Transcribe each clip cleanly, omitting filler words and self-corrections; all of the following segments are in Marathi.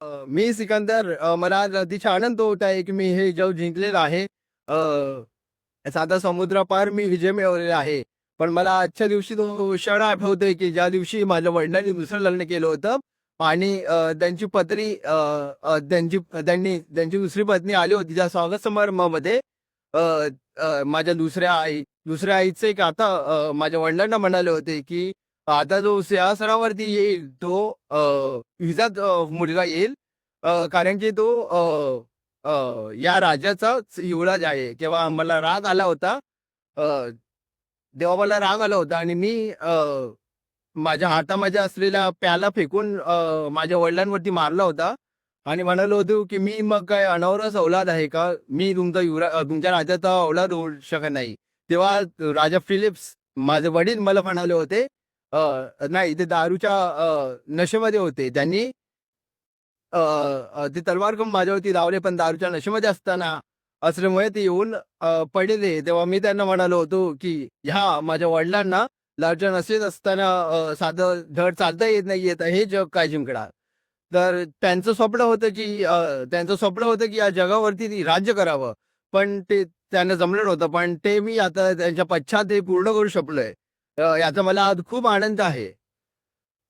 मी सिकंदर, मला आज अतिशय आनंद होत आहे, की मी हे जग जिंकलेलं आहे. साधा समुद्रापार मी विजय मिळवलेला आहे. पण मला आजच्या दिवशी तो क्षण आठवतोय, की ज्या दिवशी माझ्या वडिलांनी दुसरं लग्न केलं होतं आणि त्यांची पत्नी अ, अ, त्यांची त्यांची दुसरी पत्नी आली होती त्या स्वागत समारंभामध्ये. अ, माझ्या दुसऱ्या आईचं एक आता माझ्या वडिलांना म्हणाले होते, की आता जो सिंहासनावरती येईल तो हिचाच मुलगा येईल. कारण की तो या राजाचाच युवराज आहे. तेव्हा मला राग आला होता. अ, तेव्हा मला राग आला होता आणि मी माझ्या हातामध्ये असलेला प्याला फेकून माझ्या वडिलांवरती मारला होता आणि म्हणालो होतो, की "मी मग काय अनावरच औलाद आहे का? मी तुमच्या राजाचा औलाद होऊ शकत नाही." तेव्हा राजा फिलिप्स माझे वडील मला म्हणाले होते, नाही ते दारूच्या नशेमध्ये होते. त्यांनी अ, ते तलवार घेऊन माझ्यावरती धावले, पण दारूच्या नशेमध्ये असताना असल्यामुळे ते येऊन पडले. तेव्हा मी त्यांना म्हणालो होतो, की ह्या माझ्या वडिलांना दारूच्या नशेत असताना साधं धड चालता येत नाहीये, तर हे जग काय जिंकणार? तर त्यांचं स्वप्न होतं, की या जगावरती ती राज्य करावं. पण ते त्यांना जमलं नव्हतं. पण ते मी आता त्यांच्या पश्चात हे पूर्ण करू शकलोय. याचा मला आज खूप आनंद आहे.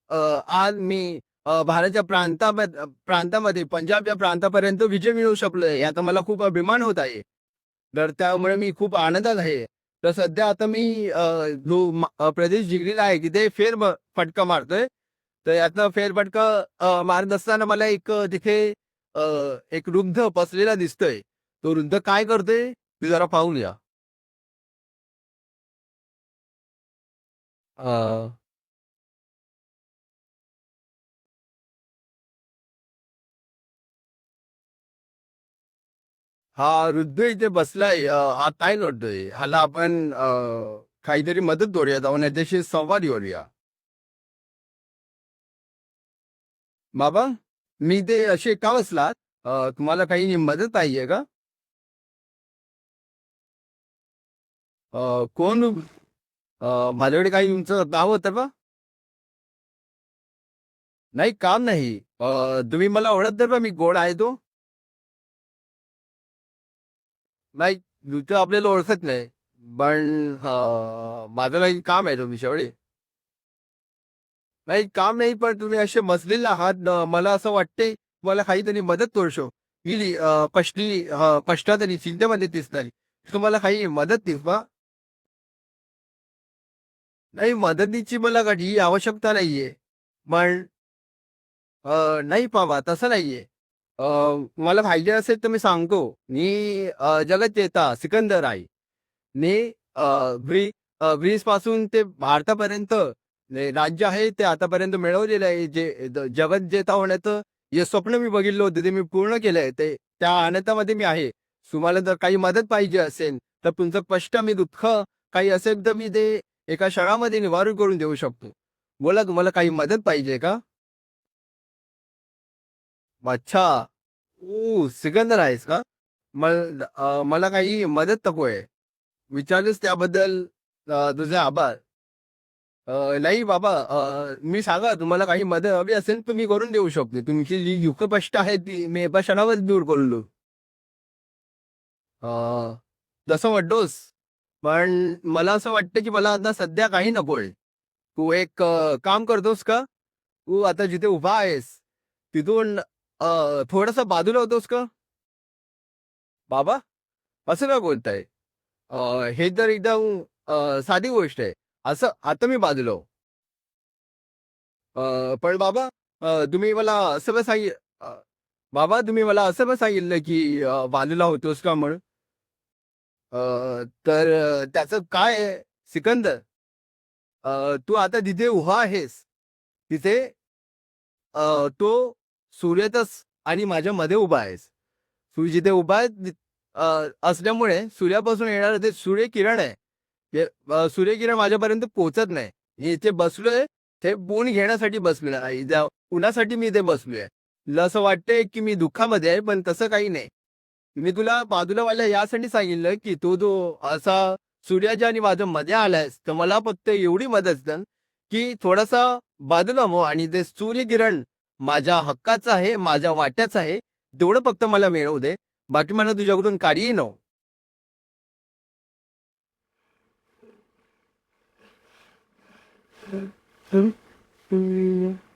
आज मी भारताच्या प्रांतामध्ये पंजाबच्या प्रांतापर्यंत विजय मिळवू शकलोय, याचा मला खूप अभिमान होत आहे. तर त्यामुळे मी खूप आनंदात आहे. तर सध्या आता मी प्रदेश जिंकलेला आहे, तिथे फटका मारतोय. तर यातनं फेरफटका मारत असताना मला तिथे अ, एक वृद्ध बसलेला दिसतोय. तो वृद्ध काय करतोय, ते जरा पाहून या. अ, हा वृद्ध इथे बसलाय. हा काय करतोय? ह्याला आपण काहीतरी मदत करूया, जाऊन याच्याशी संवाद करूया. बाबा, मी ते असे का बसलात? तुम्हाला काही मदत पाहिजे का? कोण? माझ्याकडे काही तुमचं नाव होतं का? नाही, काम नाही. तुम्ही मला ओळखता का, मी कोण आहे तो? नाही, तो आपल्याला ओळखत नाही. पण माझं काही काम आहे तुमच्याकडे. नाही, काम नाही, पण तुम्ही असे बसलेले आहात. मला असं वाटतंय तुम्हाला काहीतरी मदत करू केली, कष्टातरी चिंतेमध्ये दिसणारी. तुम्हाला काही मदत देऊ का? नाही, मदतीची मला काही आवश्यकता नाहीये. पण नाही बाबा, तसं नाहीये. अ, मला पाहिजे असेल तर मी सांगतो. मी जगज्जेता सिकंदर आहे. मी अ, ग्रीसपासून ते भारतापर्यंत जे राज्य आहे ते आतापर्यंत मिळवलेलं आहे. जगज्जेता होण्याचं जे स्वप्न मी बघितलं होतं ते मी पूर्ण केलंय. त्या आनंदामध्ये मी आहे. तुम्हाला जर काही मदत पाहिजे असेल, तर तुमचं कष्ट, दुःख काही असेल तर मी ते एका क्षणामध्ये निवारण करून देऊ शकतो. बोला, तुम्हाला काही मदत पाहिजे का? अच्छा. सिकंदर आहेस का? मला काही मदत नको आहे. विचारलीस त्याबद्दल तुझे आभार. नाही बाबा, मी सांगा तुम्हाला काही मदत हवी असेल तर मी करून देऊ शकतो. तुमची जी दुःख-कष्ट आहेत ती मी एका क्षणावर दूर करून देऊ. अ, तसं म्हटलोस, पण मला असं वाटतं की मला आता सध्या काही नकोय. तू एक काम करतोस का? तू आता जिथे उभा आहेस, तिथून थोडंसं बाजूला होतोस का? बाबा, असं का बोलताय? हे तर एकदम साधी गोष्ट आहे. असं आता मी बाजूला हो. पण बाबा, तुम्ही मला असं का अ, बाबा तुम्ही मला असं का सांगितलं की बाजूला होतोस का म्हणून? तर त्याचं काय आहे सिकंदर, तू आता जिथे उभा आहेस, तिथे तो सूर्यातच आणि माझ्या मध्ये उभा आहेस. तू जिथे उभा आहे असल्यामुळे सूर्यापासून येणारं ते सूर्यकिरण आहे. ते सूर्यकिरण माझ्यापर्यंत पोहोचत नाही. मी इथे बसलोय, ते ऊन घेण्यासाठी बसलेलो आहे. त्या उन्हासाठी मी इथे बसलोय. तुला असं वाटतंय की मी दुःखामध्ये आहे, पण तसं काही नाही. मी तुला बाजूला व्हायला यासाठी सांगितलं, की तू जो असा सूर्याच्या आणि माझ्या मध्ये आलायस, तर मला फक्त एवढी मदत कर, की थोडासा बाजूला हो आणि ते सूर्यकिरण माझ्या हक्काचं आहे, माझ्या वाट्याचं आहे. तेवढं फक्त मला मिळवू दे. बाकी मला तुझ्याकडून काहीही नको. हं, हं.